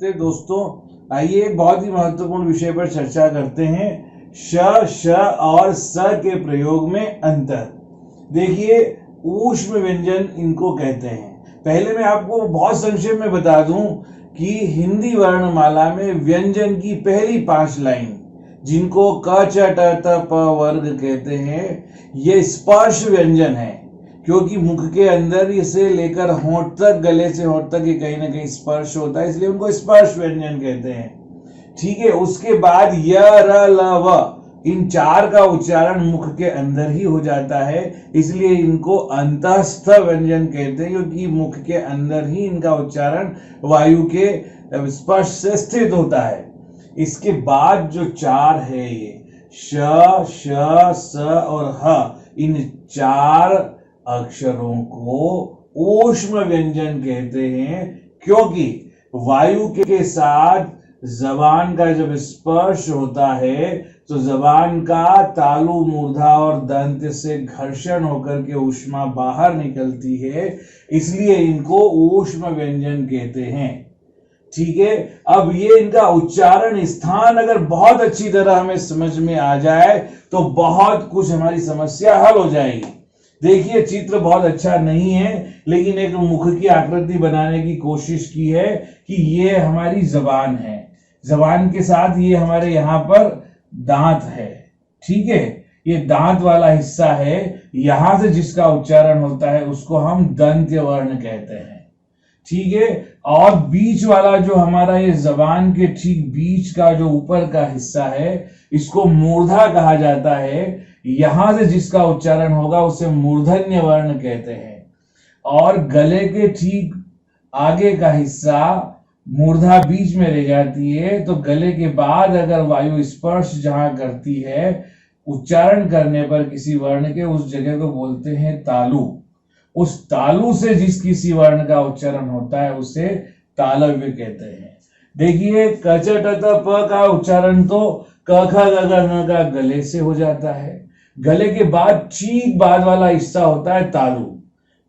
नमस्ते दोस्तों, आइए एक बहुत ही महत्वपूर्ण विषय पर चर्चा करते हैं। श, श और स के प्रयोग में अंतर। देखिए, ऊष्म व्यंजन इनको कहते हैं। पहले मैं आपको बहुत संक्षेप में बता दूं कि हिंदी वर्णमाला में व्यंजन की पहली 5 लाइन, जिनको क च ट त प वर्ग कहते हैं, ये स्पर्श व्यंजन है, क्योंकि मुख के अंदर इसे लेकर होंठ तक, गले से होंठ तक ये कहीं ना कहीं स्पर्श होता है, इसलिए उनको स्पर्श व्यंजन कहते हैं। ठीक है। उसके बाद य, र, ल, व, इन 4 का उच्चारण मुख के अंदर ही हो जाता है, इसलिए इनको अंतस्थ व्यंजन कहते हैं, क्योंकि मुख के अंदर ही इनका उच्चारण वायु के स्पर्श से स्थित होता है। इसके बाद जो 4 है, ये श, श, स और ह, इन 4 अक्षरों को ऊष्म व्यंजन कहते हैं, क्योंकि वायु के साथ जबान का जब स्पर्श होता है तो जबान का तालु, मूर्धा और दंत से घर्षण होकर के ऊष्मा बाहर निकलती है, इसलिए इनको ऊष्म व्यंजन कहते हैं। ठीक है। अब ये इनका उच्चारण स्थान अगर बहुत अच्छी तरह हमें समझ में आ जाए तो बहुत कुछ हमारी समस्या हल हो जाएगी। देखिए, चित्र बहुत अच्छा नहीं है, लेकिन एक मुख की आकृति बनाने की कोशिश की है कि ये हमारी जबान है, जबान के साथ ये हमारे यहाँ पर दांत है। ठीक है। ये दांत वाला हिस्सा है, यहां से जिसका उच्चारण होता है उसको हम दंत्य वर्ण कहते हैं। ठीक है। और बीच वाला जो हमारा ये जबान के ठीक बीच का जो ऊपर का हिस्सा है, इसको मूर्धा कहा जाता है। यहां से जिसका उच्चारण होगा उसे मूर्धन्य वर्ण कहते हैं। और गले के ठीक आगे का हिस्सा, मूर्धा बीच में रह जाती है, तो गले के बाद अगर वायु स्पर्श जहां करती है उच्चारण करने पर किसी वर्ण के, उस जगह को बोलते हैं तालु। उस तालु से जिस किसी वर्ण का उच्चारण होता है उसे तालव्य कहते हैं। देखिए, क च ट त प का उच्चारण तो क ख ग घ ङ का गले से हो जाता है। गले के बाद ठीक बाद वाला हिस्सा होता है तालु,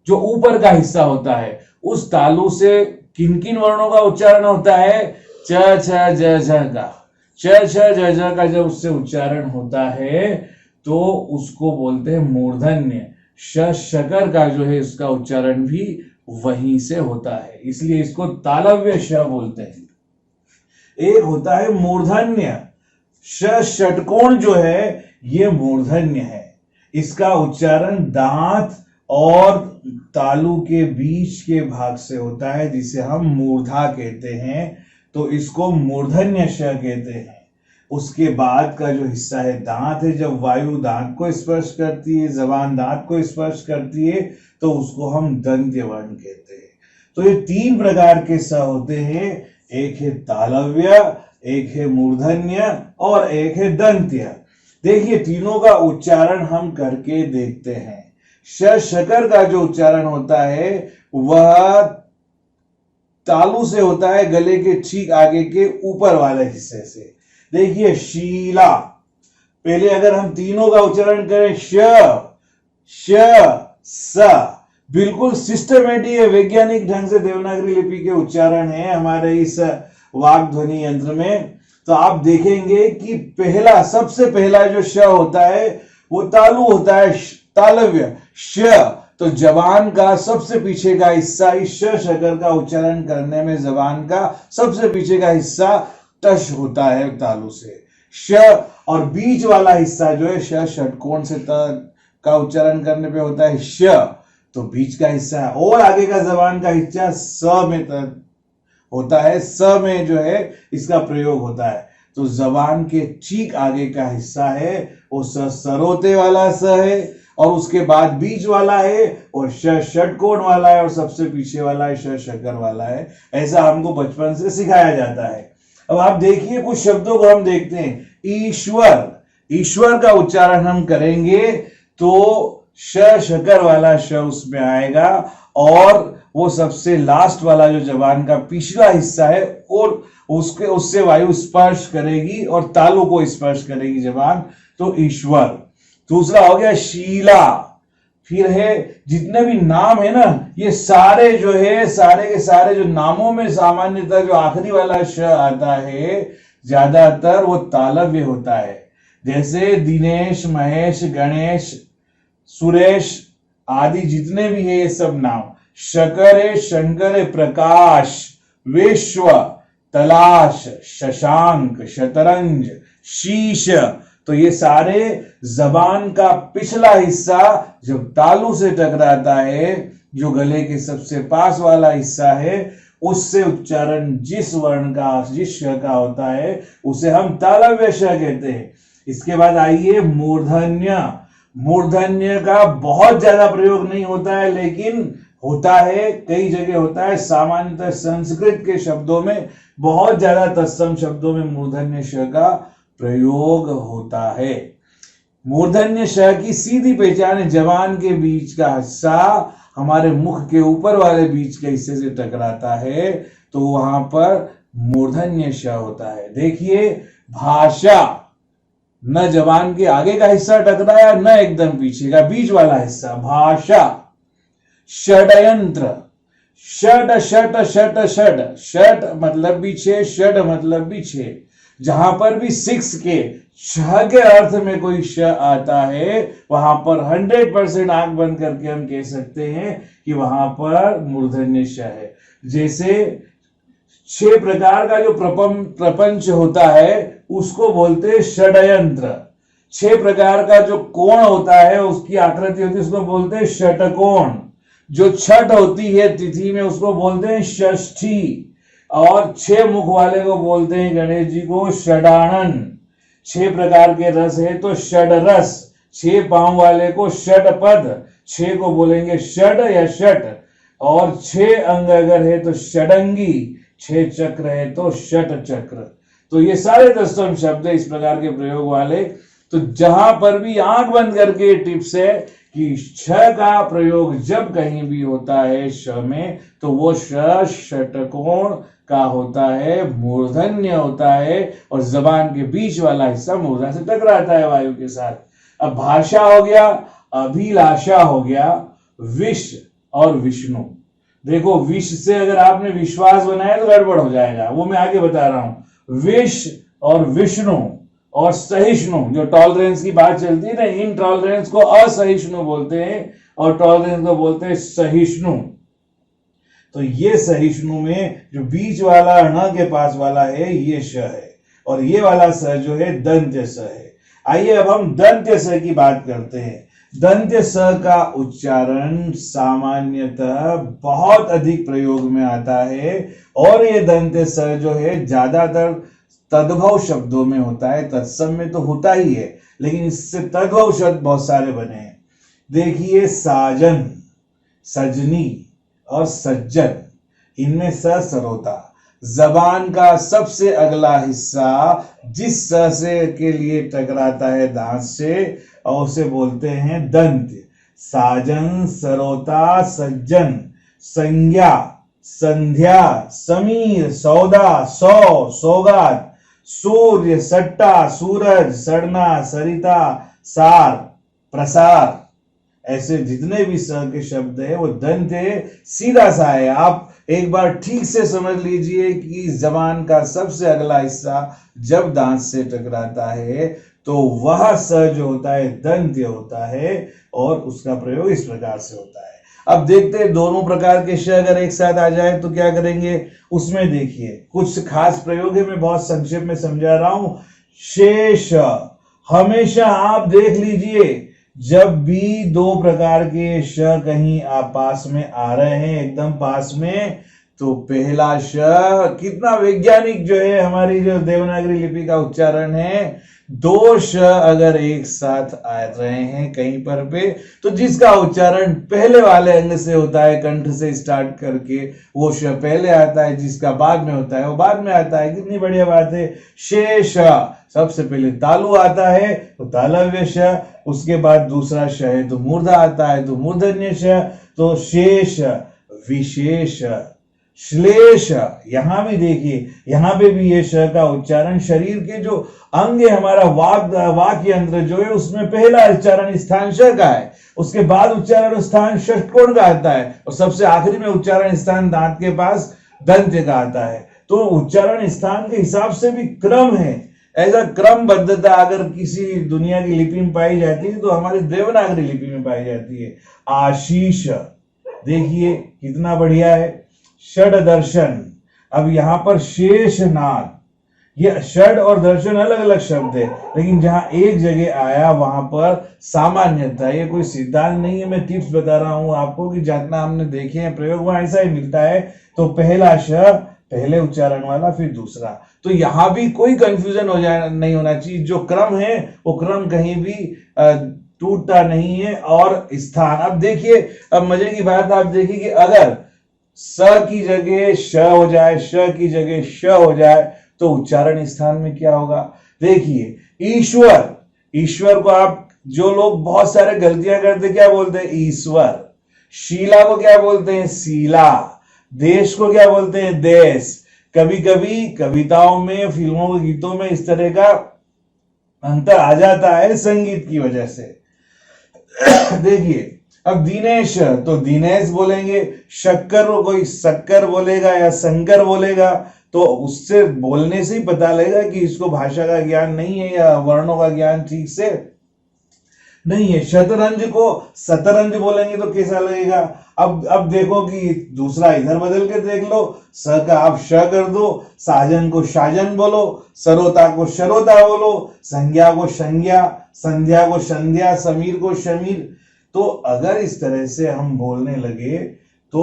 जो ऊपर का हिस्सा होता है। उस तालु से किन किन वर्णों का उच्चारण होता है? च, छ, ज, झ का। च, छ, ज, झ का जब उससे उच्चारण होता है तो उसको बोलते हैं मूर्धन्य। श, शकर का जो है उसका उच्चारण भी वहीं से होता है, इसलिए इसको तालव्य श बोलते हैं। एक होता है मूर्धन्य श, षटकोण जो है ये मूर्धन्य है। इसका उच्चारण दांत और तालु के बीच के भाग से होता है, जिसे हम मूर्धा कहते हैं, तो इसको मूर्धन्य श कहते हैं। उसके बाद का जो हिस्सा है दांत है, जब वायु दांत को स्पर्श करती है, जबान दांत को स्पर्श करती है, तो उसको हम दंत्य वर्ण कहते हैं। तो ये 3 प्रकार के स होते हैं, एक है तालव्य, एक है मूर्धन्य और एक है दंत्य। देखिए, तीनों का उच्चारण हम करके देखते हैं। श, शकर का जो उच्चारण होता है वह तालु से होता है, गले के ठीक आगे के ऊपर वाले हिस्से से। देखिए, शीला, पहले अगर हम तीनों का उच्चारण करें, श, श, स, बिल्कुल सिस्टमेटिक है, वैज्ञानिक ढंग से देवनागरी लिपि के उच्चारण है हमारे इस वाक ध्वनि यंत्र में, तो आप देखेंगे कि पहला, सबसे पहला जो श होता है वो तालु होता है, तालव्य श। तो जबान का सबसे पीछे का हिस्सा, इस श शकर का उच्चारण करने में जबान का सबसे पीछे का हिस्सा टश होता है तालु से। श और बीच वाला हिस्सा जो है श, षटकोण से त का उच्चारण करने पे होता है श, तो बीच का हिस्सा है। और आगे का जबान का हिस्सा स में होता है, स में जो है इसका प्रयोग होता है। तो जबान के ठीक आगे का हिस्सा है वो स, सरोते वाला स है, और उसके बाद बीच वाला है, और श, षटकोण वाला है, और सबसे पीछे वाला है श, शकर वाला है। ऐसा हमको बचपन से सिखाया जाता है। अब आप देखिए, कुछ शब्दों को हम देखते हैं। ईश्वर, ईश्वर का उच्चारण हम करेंगे तो श, शकर वाला श उसमें आएगा, और वो सबसे लास्ट वाला जो जबान का पिछला हिस्सा है और उससे वायु स्पर्श करेगी और तालु को स्पर्श करेगी जबान, तो ईश्वर। दूसरा हो गया शीला, फिर है जितने भी नाम है ना, ये सारे जो है सारे के सारे जो नामों में सामान्यतः जो आखिरी वाला श आता है ज्यादातर वो तालव्य होता है। जैसे दिनेश, महेश, गणेश, सुरेश आदि जितने भी है ये सब नाम, शकर है, शंकर है, प्रकाश, विश्व, तलाश, शशांक, शतरंज, शीश, तो ये सारे जबान का पिछला हिस्सा जब तालू से टकराता है, जो गले के सबसे पास वाला हिस्सा है, उससे उच्चारण जिस वर्ण का, जिस श का होता है उसे हम तालव्य श कहते हैं। इसके बाद आइए मूर्धन्य। मूर्धन्य का बहुत ज्यादा प्रयोग नहीं होता है, लेकिन होता है, कई जगह होता है। सामान्यतः संस्कृत के शब्दों में, बहुत ज्यादा तत्सम शब्दों में मूर्धन्य श का प्रयोग होता है। मूर्धन्य श की सीधी पहचान है, जबान के बीच का हिस्सा हमारे मुख के ऊपर वाले बीच के हिस्से से टकराता है, तो वहां पर मूर्धन्य श होता है। देखिए भाषा, न जबान के आगे का हिस्सा टकराया, न एकदम पीछे का, बीच वाला हिस्सा भाषा। षड्यंत्र, षड षट षट षड, षट मतलब पीछे, षड मतलब पीछे। जहां पर भी 6 के श के अर्थ में कोई श आता है, वहां पर 100% आंख बंद करके हम कह सकते हैं कि वहां पर मूर्धन्य श है। जैसे 6 प्रकार का जो प्रपंच होता है उसको बोलते हैं षड्यंत्र। 6 प्रकार का जो कोण होता है, उसकी आकृति होती है, उसको बोलते हैं षटकोण। जो छठ होती है तिथि में, उसको बोलते हैं षष्ठी। और 6 मुख वाले को बोलते हैं गणेश जी को षडानन। 6 प्रकार के रस है तो षडरस। 6 पांव वाले को षडपद, 6 को बोलेंगे षड या षट। और 6 अंग अगर है तो षडंगी, 6 चक्र है तो षट चक्र। तो ये सारे तत्सम शब्द है इस प्रकार के प्रयोग वाले। तो जहां पर भी आंख बंद करके टिप्स है कि श का प्रयोग जब कहीं भी होता है श में, तो वो श षटकोण का होता है, मूर्धन्य होता है, और जबान के बीच वाला हिस्सा मूर्धा से टकराता है वायु के साथ। अब भाषा हो गया, अभिलाषा हो गया, विष और विष्णु। देखो विष से अगर आपने विश्वास बनाया तो गड़बड़ हो जाएगा, वो मैं आगे बता रहा हूं। विष और विष्णु और सहिष्णु, जो टॉलरेंस की बात चलती है ना, इन टॉलरेंस को असहिष्णु बोलते हैं और टॉलरेंस को बोलते हैं सहिष्णु। तो ये सहिष्णु में जो बीच वाला ण के पास वाला है ये श है, और ये वाला स जो है दंत्य स है। आइए अब हम दंत्य स की बात करते हैं। दंत्य स का उच्चारण सामान्यतः बहुत अधिक प्रयोग में आता है, और ये दंत्य स जो है ज्यादातर तद्भव शब्दों में होता है। तत्सम में तो होता ही है, लेकिन इससे तद्भव शब्द बहुत सारे बने हैं। देखिए साजन, सजनी और सज्जन, इनमें स सरोता। जबान का सबसे अगला हिस्सा जिस स से के लिए टकराता है दांत से, और उसे बोलते हैं दंत्य। साजन, सरोता, सज्जन, संज्ञा, संध्या, समीर, सौदा, सौ, सौगात, सूर्य, सट्टा, सूरज, सड़ना, सरिता, सार, प्रसार। ऐसे जितने भी स के शब्द है वो दंत्य सीधा सा है। आप एक बार ठीक से समझ लीजिए कि जबान का सबसे अगला हिस्सा जब दांत से टकराता है तो वह स जो होता है दंत्य होता है, और उसका प्रयोग इस प्रकार से होता है। अब देखते हैं दोनों प्रकार के श अगर एक साथ आ जाए तो क्या करेंगे। उसमें देखिए कुछ खास प्रयोग है, मैं बहुत संक्षेप में समझा रहा हूं। शेष, हमेशा आप देख लीजिए जब भी 2 प्रकार के श कहीं आप पास में आ रहे हैं, एकदम पास में, तो पहला श कितना वैज्ञानिक जो है, हमारी जो देवनागरी लिपि का उच्चारण है, 2 श अगर एक साथ आ रहे हैं कहीं पर पे, तो जिसका उच्चारण पहले वाले अंग से होता है, कंठ से स्टार्ट करके, वो श पहले आता है, जिसका बाद में होता है वो बाद में आता है। कितनी बढ़िया बात है। शेष, सबसे पहले तालु आता है तो तालव्य श, उसके बाद दूसरा श है तो मूर्धा आता है तो मूर्धन्य श। तो शेष, विशेष, श्लेष, यहां भी देखिए, यहां पे भी ये श का उच्चारण, शरीर के जो अंग है हमारा वाक यंत्र जो है उसमें पहला उच्चारण स्थान श का है, उसके बाद उच्चारण स्थान षटकोण का आता है, और सबसे आखिरी में उच्चारण स्थान दांत के पास दंत का आता है। तो उच्चारण स्थान के हिसाब से भी क्रम है। ऐसा क्रमबद्धता अगर किसी दुनिया की लिपि में पाई जाती है तो हमारी देवनागरी लिपि में पाई जाती है। आशीष, देखिए कितना बढ़िया है। षड दर्शन, अब यहां पर शेषनाग, ये षड और दर्शन अलग अलग शब्द है, लेकिन जहां एक जगह आया वहां पर सामान्यता, ये कोई सिद्धांत नहीं है, मैं टिप्स बता रहा हूं आपको कि जितना हमने देखे हैं प्रयोग वहां ऐसा ही मिलता है। तो पहला श पहले उच्चारण वाला, फिर दूसरा, तो यहां भी कोई कंफ्यूजन हो जाए नहीं होना चाहिए। जो क्रम है वो क्रम कहीं भी टूटता नहीं है। और स्थान, अब देखिए, अब मजे की बात आप देखिए कि अगर स की जगह श हो जाए, श की जगह श हो जाए, तो उच्चारण स्थान में क्या होगा। देखिए ईश्वर, ईश्वर को आप, जो लोग बहुत सारे गलतियां करते क्या बोलते हैं, ईश्वर। शीला को क्या बोलते हैं, शीला। देश को क्या बोलते हैं, देश। कभी कभी कविताओं में, फिल्मों के गीतों में इस तरह का अंतर आ जाता है संगीत की वजह से। देखिए अब दिनेश, तो दिनेश बोलेंगे, शक्कर को कोई शक्कर बोलेगा या शंकर बोलेगा, तो उससे बोलने से ही पता लगेगा कि इसको भाषा का ज्ञान नहीं है या वर्णों का ज्ञान ठीक से नहीं है। शतरंज को शतरंज बोलेंगे तो कैसा लगेगा। अब देखो कि दूसरा इधर बदल के देख लो, स का आप श कर दो, साजन को शाजन बोलो, सरोता को शरोता बोलो, संज्ञा को संज्ञा, संध्या को संध्या, समीर को शमीर। तो अगर इस तरह से हम बोलने लगे तो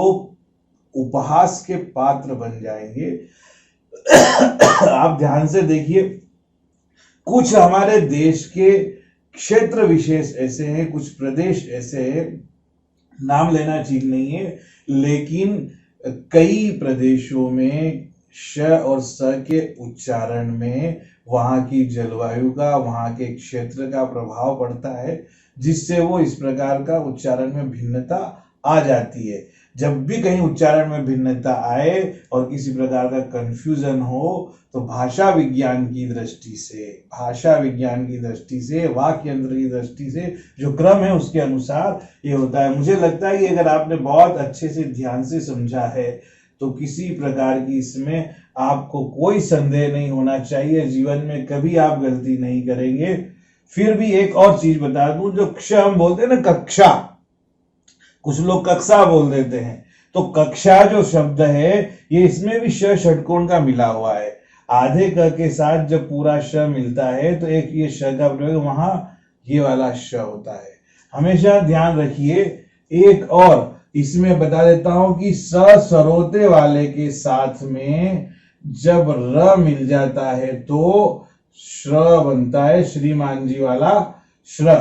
उपहास के पात्र बन जाएंगे। आप ध्यान से देखिए, कुछ हमारे देश के क्षेत्र विशेष ऐसे हैं, कुछ प्रदेश ऐसे हैं, नाम लेना ठीक नहीं है, लेकिन कई प्रदेशों में श और स के उच्चारण में वहां की जलवायु का, वहां के क्षेत्र का प्रभाव पड़ता है, जिससे वो इस प्रकार का उच्चारण में भिन्नता आ जाती है। जब भी कहीं उच्चारण में भिन्नता आए और किसी प्रकार का कंफ्यूजन हो, तो भाषा विज्ञान की दृष्टि से, वाक्य यंत्र की दृष्टि से जो क्रम है उसके अनुसार ये होता है। मुझे लगता है कि अगर आपने बहुत अच्छे से ध्यान से समझा है तो किसी प्रकार की इसमें आपको कोई संदेह नहीं होना चाहिए, जीवन में कभी आप गलती नहीं करेंगे। फिर भी एक और चीज बता दूं, जो क्ष हम बोलते हैं ना, कक्षा, कुछ लोग कक्षा बोल देते हैं, तो कक्षा जो शब्द है ये इसमें भी श षटकोण का मिला हुआ है। आधे क के साथ जब पूरा श मिलता है तो एक ये श का प्रयोग वहां ये वाला श होता है, हमेशा ध्यान रखिए। एक और इसमें बता देता हूं कि स सरोते वाले के साथ में जब र मिल जाता है तो श्र बनता है, श्रीमान जी वाला श्र।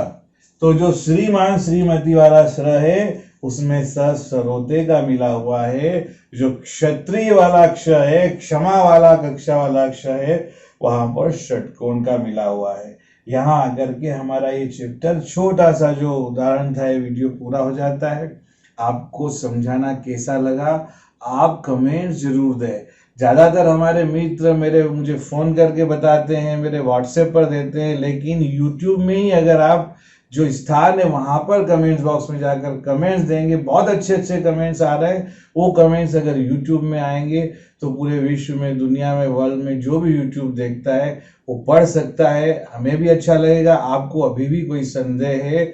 तो जो श्रीमान श्रीमती वाला श्र है उसमें स सरोते का मिला हुआ है। जो क्षत्रिय वाला क्ष है, क्षमा वाला कक्षा वाला क्ष है, वहां पर षटकोण का मिला हुआ है। यहाँ आकर के हमारा ये चैप्टर, छोटा सा जो उदाहरण था, ये वीडियो पूरा हो जाता है। आपको समझाना कैसा लगा आप कमेंट जरूर दें। ज्यादातर हमारे मित्र मुझे फोन करके बताते हैं, मेरे व्हाट्सएप पर देते हैं, लेकिन यूट्यूब में ही अगर आप जो स्थान है वहां पर कमेंट्स बॉक्स में जाकर कमेंट्स देंगे, बहुत अच्छे अच्छे कमेंट्स आ रहे हैं। वो कमेंट्स अगर यूट्यूब में आएंगे तो पूरे विश्व में, दुनिया में, वर्ल्ड में जो भी यूट्यूब देखता है वो पढ़ सकता है, हमें भी अच्छा लगेगा। आपको अभी भी कोई संदेह है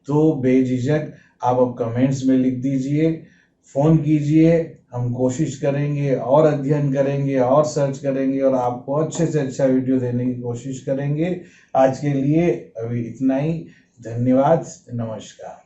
तो बेझिझक आप अब कमेंट्स में लिख दीजिए, फोन कीजिए, हम कोशिश करेंगे और अध्ययन करेंगे और सर्च करेंगे और आपको अच्छे से अच्छा वीडियो देने की कोशिश करेंगे। आज के लिए अभी इतना ही। धन्यवाद, नमस्कार।